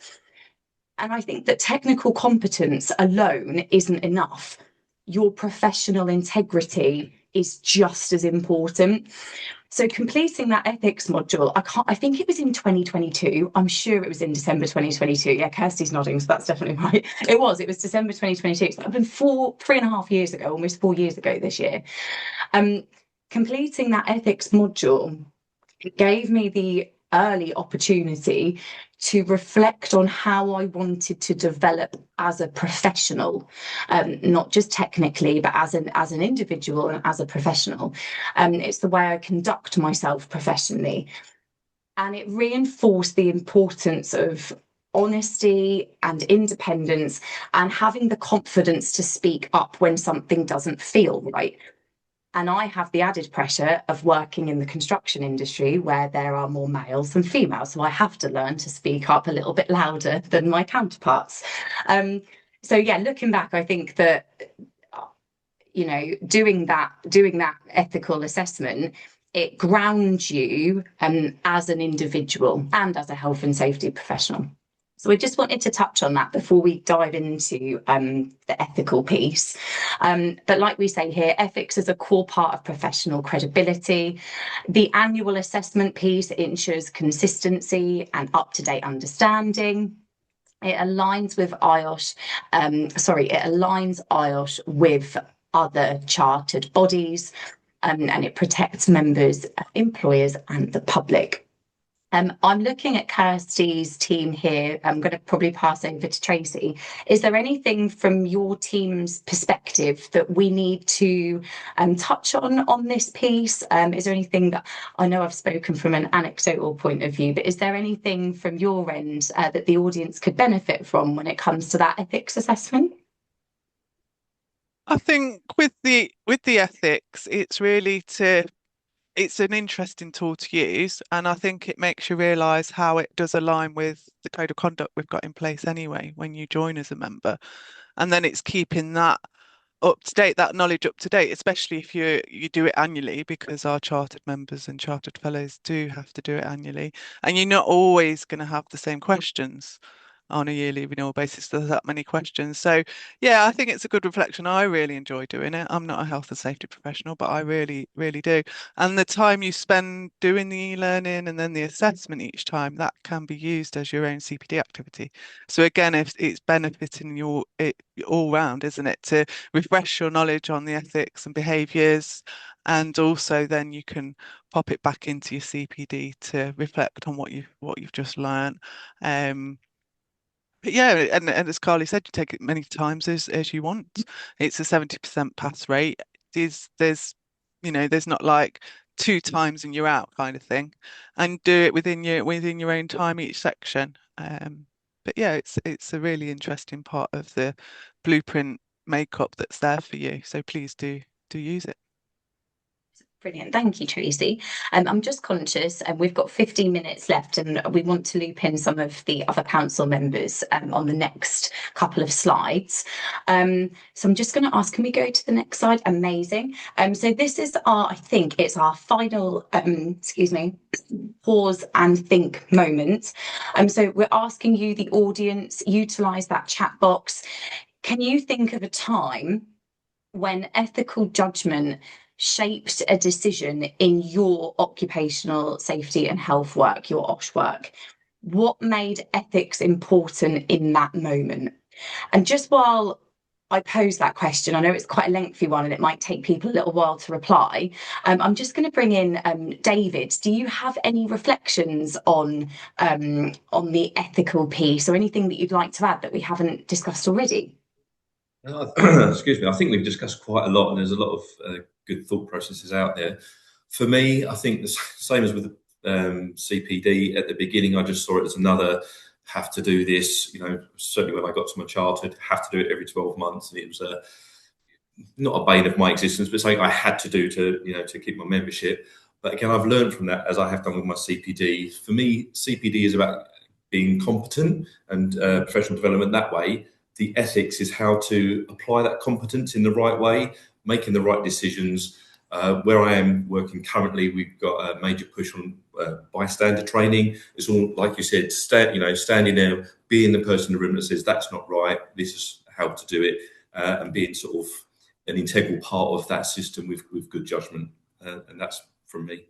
And I think that technical competence alone isn't enough. Your professional integrity is just as important. So completing that ethics module, I think it was in 2022. I'm sure it was in December 2022. Yeah, Kirsty's nodding, so that's definitely right. It was December 2022. So I've been 3.5 years ago, almost 4 years ago this year. Completing that ethics module, it gave me the early opportunity to reflect on how I wanted to develop as a professional, not just technically, but as an individual and as a professional. It's the way I conduct myself professionally. And it reinforced the importance of honesty and independence, and having the confidence to speak up when something doesn't feel right. And I have the added pressure of working in the construction industry, where there are more males than females. So I have to learn to speak up a little bit louder than my counterparts. So yeah, looking back, I think that, doing that ethical assessment, it grounds you as an individual and as a health and safety professional. So I just wanted to touch on that before we dive into the ethical piece. But like we say here, ethics is a core part of professional credibility. The annual assessment piece ensures consistency and up-to-date understanding. It aligns with IOSH, it aligns IOSH with other chartered bodies, and it protects members, employers, and the public. I'm looking at Kirsty's team here. I'm going to probably pass over to Tracy. Is there anything from your team's perspective that we need to touch on this piece? Is there anything that, I know I've spoken from an anecdotal point of view, but is there anything from your end that the audience could benefit from when it comes to that ethics assessment? I think with the ethics, it's really it's an interesting tool to use, and I think it makes you realise how it does align with the code of conduct we've got in place anyway when you join as a member. And then it's keeping that up to date, that knowledge up to date, especially if you do it annually, because our chartered members and chartered fellows do have to do it annually, and you're not always going to have the same questions on a yearly renewal basis. There's that many questions. So yeah, I think it's a good reflection. I really enjoy doing it. I'm not a health and safety professional, but I really, really do. And the time you spend doing the e-learning and then the assessment each time, that can be used as your own CPD activity. So again, if it's benefiting it all round, isn't it, to refresh your knowledge on the ethics and behaviours, and also then you can pop it back into your CPD to reflect on what you've just learned. But yeah, and as Carly said, you take it many times as you want. It's a 70% pass rate. There's there's not like 2 times and you're out kind of thing, and do it within your own time each section. But yeah, it's a really interesting part of the blueprint makeup that's there for you. So please do use it. Brilliant. Thank you, Tracy. I'm just conscious, and we've got 15 minutes left, and we want to loop in some of the other council members on the next couple of slides. So I'm just going to ask, can we go to the next slide? Amazing. So this is I think it's our final, excuse me, pause and think moment. So we're asking you, the audience, utilise that chat box. Can you think of a time when ethical judgment shaped a decision in your occupational safety and health work, your OSH work? What made ethics important in that moment? And just while I pose that question, I know it's quite a lengthy one and it might take people a little while to reply. I'm just going to bring in David. Do you have any reflections on the ethical piece, or anything that you'd like to add that we haven't discussed already? Excuse me. I think we've discussed quite a lot, and there's a lot of good thought processes out there. For me, I think the same as with CPD at the beginning, I just saw it as another have to do this. Certainly when I got to my childhood, have to do it every 12 months, and it was not a bane of my existence, but something I had to do to keep my membership. But again, I've learned from that, as I have done with my CPD. For me, CPD is about being competent and professional development that way. The ethics is how to apply that competence in the right way, making the right decisions. Where I am working currently, we've got a major push on bystander training. It's all, like you said, standing there, being the person in the room that says, that's not right, this is how to do it, and being sort of an integral part of that system with good judgment. And that's from me.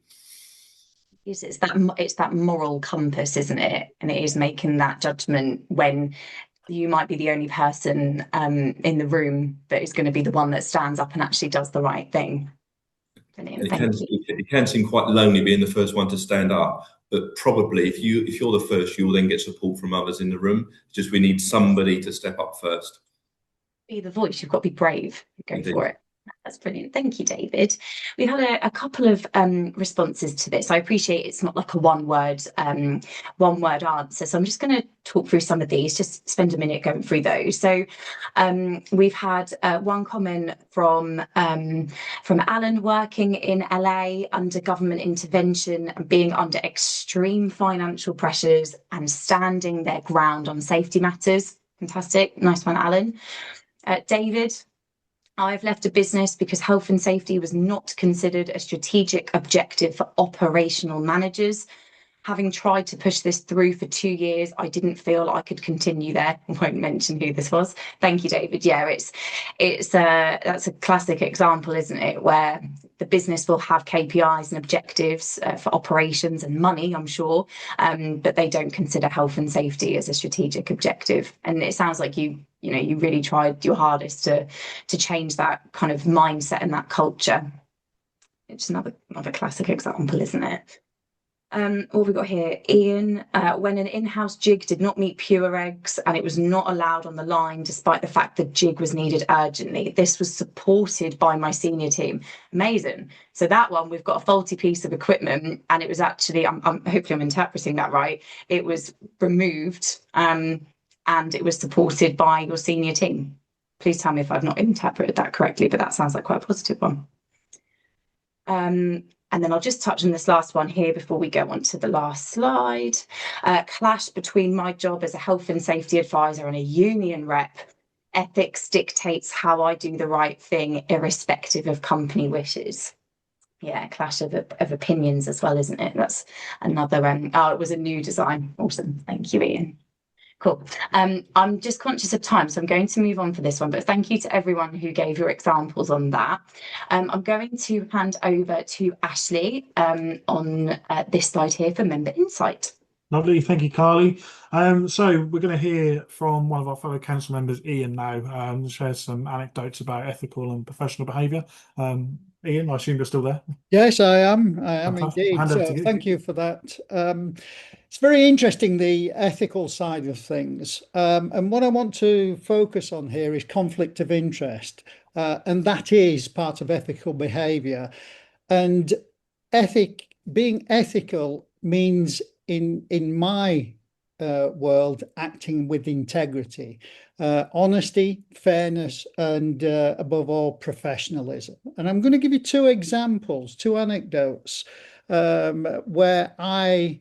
It's that moral compass, isn't it? And it is making that judgment when you might be the only person in the room that is going to be the one that stands up and actually does the right thing. Brilliant. It can seem quite lonely being the first one to stand up, but probably if you're the first, you'll then get support from others in the room. It's just we need somebody to step up first. Be the voice. You've got to be brave. Go Indeed. For it. That's brilliant. Thank you, David. We've had a couple of responses to this. I appreciate it's not like a one word answer. So I'm just going to talk through some of these, just spend a minute going through those. So we've had one comment from Alan, working in LA under government intervention and being under extreme financial pressures and standing their ground on safety matters. Fantastic. Nice one, Alan. David, I've left a business because health and safety was not considered a strategic objective for operational managers. Having tried to push this through for 2 years, I didn't feel I could continue there. I won't mention who this was. Thank you, David. Yeah, that's a classic example, isn't it, where the business will have KPIs and objectives for operations and money, I'm sure, but they don't consider health and safety as a strategic objective. And it sounds like you really tried your hardest to change that kind of mindset and that culture. It's another classic example, isn't it? What have we got here? Ian, when an in-house jig did not meet pure regs and it was not allowed on the line despite the fact the jig was needed urgently. This was supported by my senior team. Amazing. So that one, we've got a faulty piece of equipment and it was actually, hopefully I'm interpreting that right, it was removed and it was supported by your senior team. Please tell me if I've not interpreted that correctly, but that sounds like quite a positive one. And then I'll just touch on this last one here before we go on to the last slide. Clash between my job as a health and safety advisor and a union rep. Ethics dictates how I do the right thing, irrespective of company wishes. Yeah, clash of opinions as well, isn't it? That's another it was a new design. Awesome. Thank you, Ian. Cool. I'm just conscious of time, so I'm going to move on for this one, but thank you to everyone who gave your examples on that. I'm going to hand over to Ashley on this slide here for Member Insight. Lovely, thank you, Carly. So we're going to hear from one of our fellow council members, Ian, now, share some anecdotes about ethical and professional behaviour. Ian, I assume you're still there. Yes, I am. I am Fantastic. I'll indeed. hand over So to you. thank you for that. It's very interesting, the ethical side of things. And what I want to focus on here is conflict of interest. And that is part of ethical behavior. And being ethical means in my world, acting with integrity, honesty, fairness, and above all, professionalism. And I'm going to give you two examples, two anecdotes where I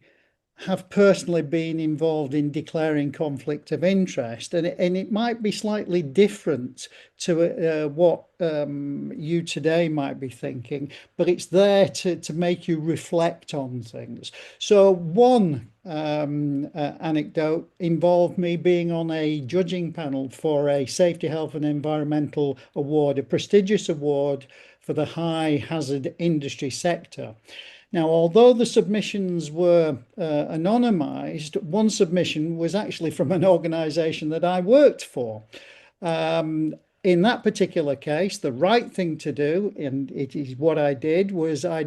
have personally been involved in declaring conflict of interest, and it might be slightly different to what you today might be thinking, but it's there to make you reflect on things. So one anecdote involved me being on a judging panel for a Safety, Health and Environmental Award, a prestigious award for the high hazard industry sector. Now, although the submissions were anonymised, one submission was actually from an organisation that I worked for. In that particular case, the right thing to do, and it is what I did, was I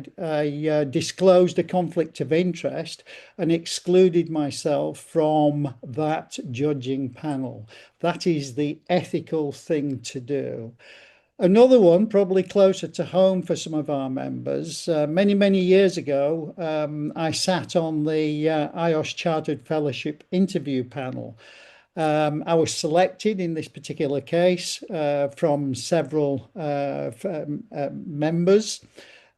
disclosed a conflict of interest and excluded myself from that judging panel. That is the ethical thing to do. Another one, probably closer to home for some of our members, many years ago, I sat on the IOSH Chartered Fellowship interview panel. I was selected in this particular case from several members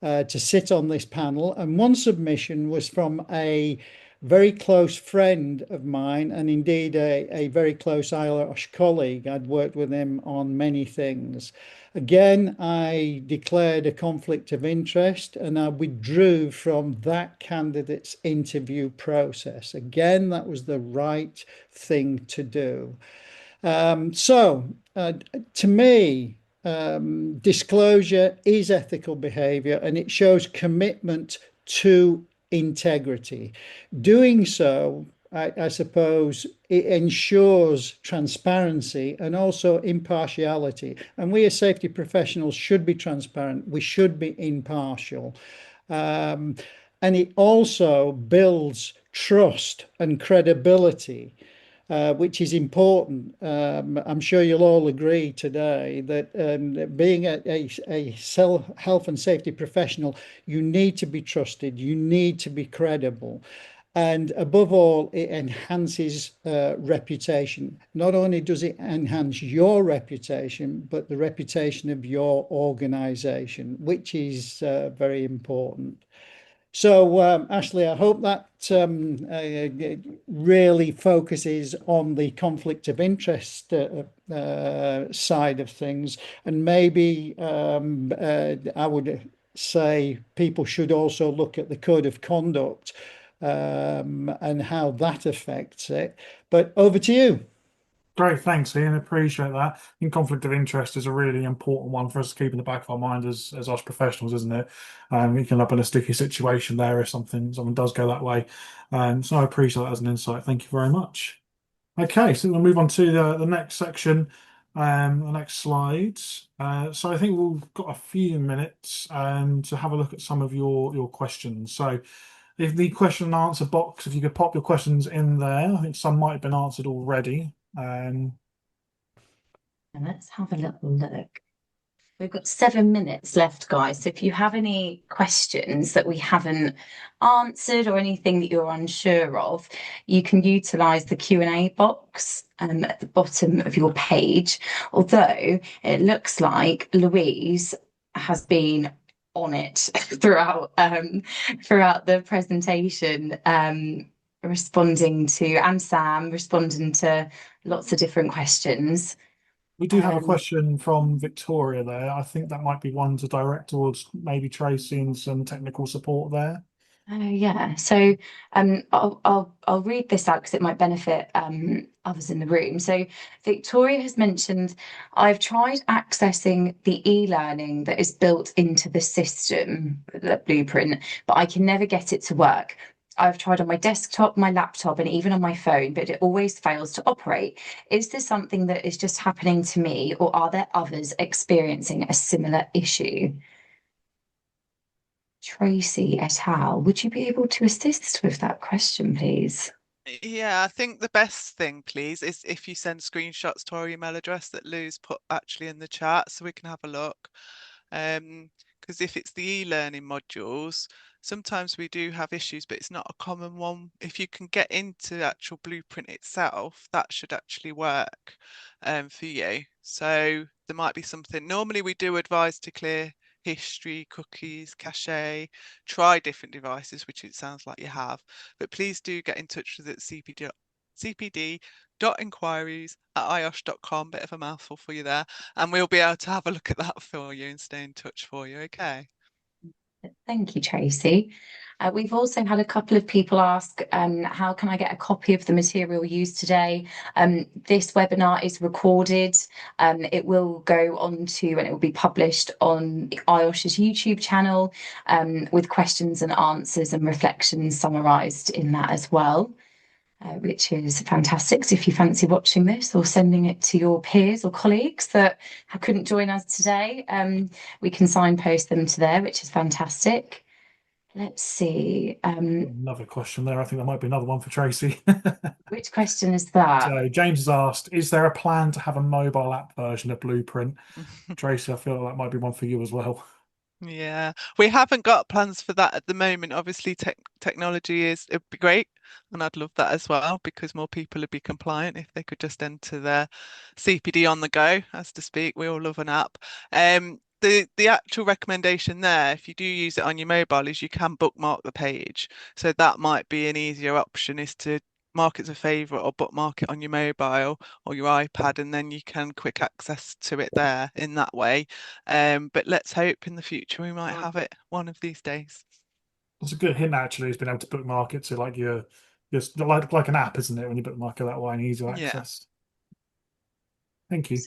to sit on this panel, and one submission was from a very close friend of mine, and indeed a very close IOSH colleague. I'd worked with him on many things. Again, I declared a conflict of interest and I withdrew from that candidate's interview process. Again, that was the right thing to do. To me, disclosure is ethical behavior and it shows commitment to integrity. Doing so, I suppose, it ensures transparency and also impartiality. And we as safety professionals should be transparent. We should be impartial. And it also builds trust and credibility, which is important. I'm sure you'll all agree today that being a health and safety professional, you need to be trusted, you need to be credible. And above all, it enhances reputation. Not only does it enhance your reputation, but the reputation of your organization, which is very important. So, Ashley, I hope that really focuses on the conflict of interest side of things. And maybe I would say people should also look at the code of conduct and how that affects it. But over to you. Great, thanks, Ian. Appreciate that. I think conflict of interest is a really important one for us to keep in the back of our mind as us professionals, isn't it? We can end up in a sticky situation there if something does go that way. So I appreciate that as an insight. Thank you very much. Okay, so we'll move on to the next section, the next slides. So I think we've got a few minutes to have a look at some of your questions. So if the question and answer box, if you could pop your questions in there, I think some might have been answered already. And let's have a little look. We've got 7 minutes left, guys. So if you have any questions that we haven't answered or anything that you're unsure of, you can utilise the Q&A box at the bottom of your page. Although it looks like Louise has been on it throughout the presentation, responding to, and Sam responding to lots of different questions. We do have a question from Victoria there. I think that might be one to direct towards maybe Tracy and some technical support there. Oh yeah. So I'll read this out because it might benefit others in the room. So Victoria has mentioned, I've tried accessing the e-learning that is built into the system, the Blueprint, but I can never get it to work. I've tried on my desktop, my laptop, and even on my phone, but it always fails to operate. Is this something that is just happening to me, or are there others experiencing a similar issue? Tracy et al., would you be able to assist with that question, please? Yeah, I think the best thing, please, is if you send screenshots to our email address that Lou's put actually in the chat so we can have a look. Because if it's the e-learning modules, sometimes we do have issues, but it's not a common one. If you can get into the actual blueprint itself, that should actually work for you. So there might be something. Normally we do advise to clear history, cookies, cache, try different devices, which it sounds like you have, but please do get in touch with it at cpd.inquiries@iosh.com. Bit of a mouthful for you there, and we'll be able to have a look at that for you and stay in touch for you. Okay. Thank you, Tracy. We've also had a couple of people ask, how can I get a copy of the material used today? This webinar is recorded. It will go on to, and it will be published on IOSH's YouTube channel, with questions and answers and reflections summarised in that as well. Which is fantastic. So if you fancy watching this or sending it to your peers or colleagues that couldn't join us today, we can signpost them to there, which is fantastic. Let's see. Another question there. I think that might be another one for Tracy. Which question is that? So James has asked, is there a plan to have a mobile app version of Blueprint? Tracy, I feel like that might be one for you as well. Yeah, we haven't got plans for that at the moment. Obviously, technology it'd be great, and I'd love that as well because more people would be compliant if they could just enter their CPD on the go, as to speak. We all love an app. The actual recommendation there, if you do use it on your mobile, is you can bookmark the page. So that might be an easier option, is to mark it as a favorite or bookmark it on your mobile or your iPad, and then you can quick access to it there in that way. But let's hope in the future we might have it one of these days. It's a good hint actually, is being able to bookmark it to like your just like an app, isn't it? When you bookmark it that way and easy Yeah. access. Thank you.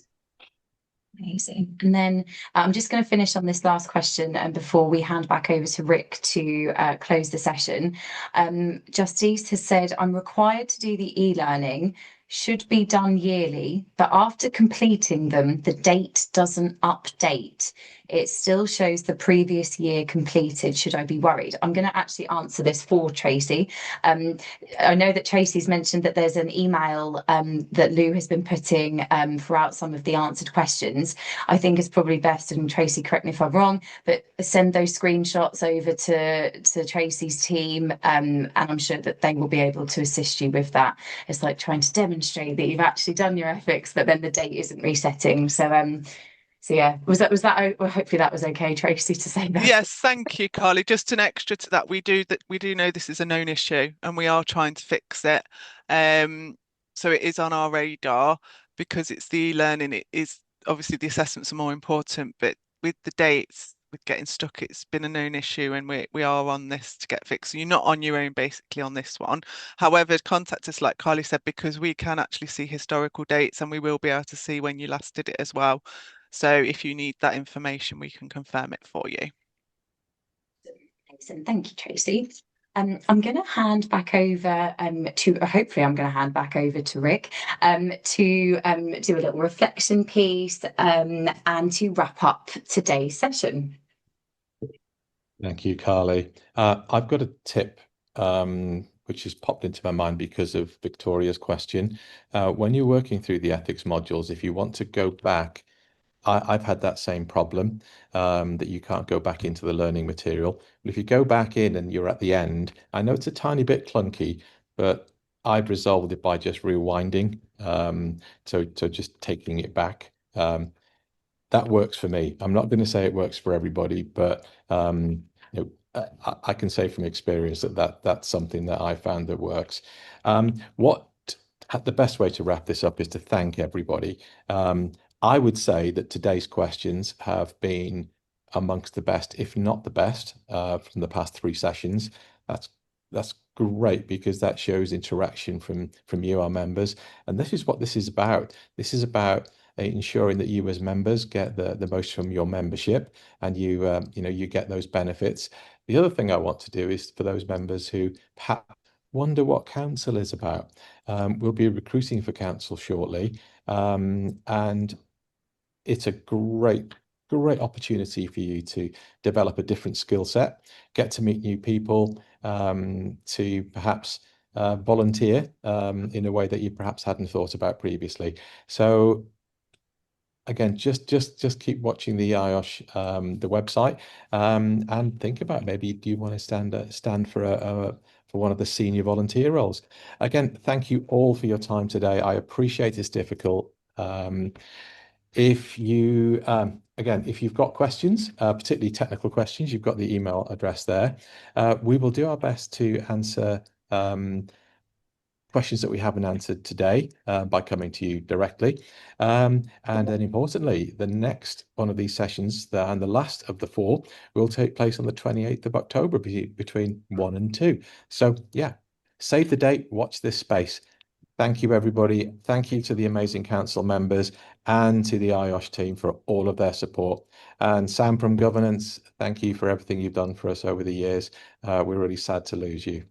Amazing. And then I'm just going to finish on this last question and before we hand back over to Rick to close the session. Justice has said, I'm required to do the e-learning, should be done yearly, but after completing them, the date doesn't update. It still shows the previous year completed. Should I be worried? I'm going to actually answer this for Tracy. I know that Tracy's mentioned that there's an email that Lou has been putting throughout some of the answered questions. I think it's probably best, and Tracy, correct me if I'm wrong, but send those screenshots over to Tracy's team, and I'm sure that they will be able to assist you with that. It's like trying to demonstrate that you've actually done your ethics, but then the date isn't resetting. So yeah, was that well, hopefully that was okay, Tracy, to say that. Yes, thank you, Carly. Just an extra to that, we do know this is a known issue and we are trying to fix it. So it is on our radar because it's the e-learning. It is obviously the assessments are more important, but with the dates, with getting stuck, it's been a known issue and we are on this to get fixed. So you're not on your own basically on this one. However, contact us, like Carly said, because we can actually see historical dates and we will be able to see when you last did it as well. So if you need that information, we can confirm it for you. Excellent. Thank you, Tracy. I'm going to hand back over hopefully I'm going to hand back over to Rick to do a little reflection piece and to wrap up today's session. Thank you, Carly. I've got a tip which has popped into my mind because of Victoria's question. When you're working through the ethics modules, if you want to go back, I've had that same problem, that you can't go back into the learning material. But if you go back in and you're at the end, I know it's a tiny bit clunky, but I've resolved it by just rewinding. So just taking it back. That works for me. I'm not going to say it works for everybody, but I can say from experience that's something that I found that works. The best way to wrap this up is to thank everybody. I would say that today's questions have been amongst the best, if not the best, from the past 3 sessions. That's great because that shows interaction from you, our members. And this is what this is about. This is about ensuring that you as members get the most from your membership, and you get those benefits. The other thing I want to do is for those members who perhaps wonder what council is about. We'll be recruiting for council shortly, and it's a great opportunity for you to develop a different skill set, get to meet new people, to perhaps volunteer in a way that you perhaps hadn't thought about previously. So again, just keep watching the IOSH the website, and think about, maybe do you want to stand for for one of the senior volunteer roles. Again, thank you all for your time today. I appreciate it's difficult. If you again, if you've got questions, particularly technical questions, you've got the email address there. We will do our best to answer questions that we haven't answered today by coming to you directly. And then importantly, the next one of these sessions, and the last of the 4, will take place on the 28th of October between 1 and 2. So yeah, save the date, watch this space. Thank you, everybody. Thank you to the amazing council members and to the IOSH team for all of their support. And Sam from governance, thank you for everything you've done for us over the years. We're really sad to lose you.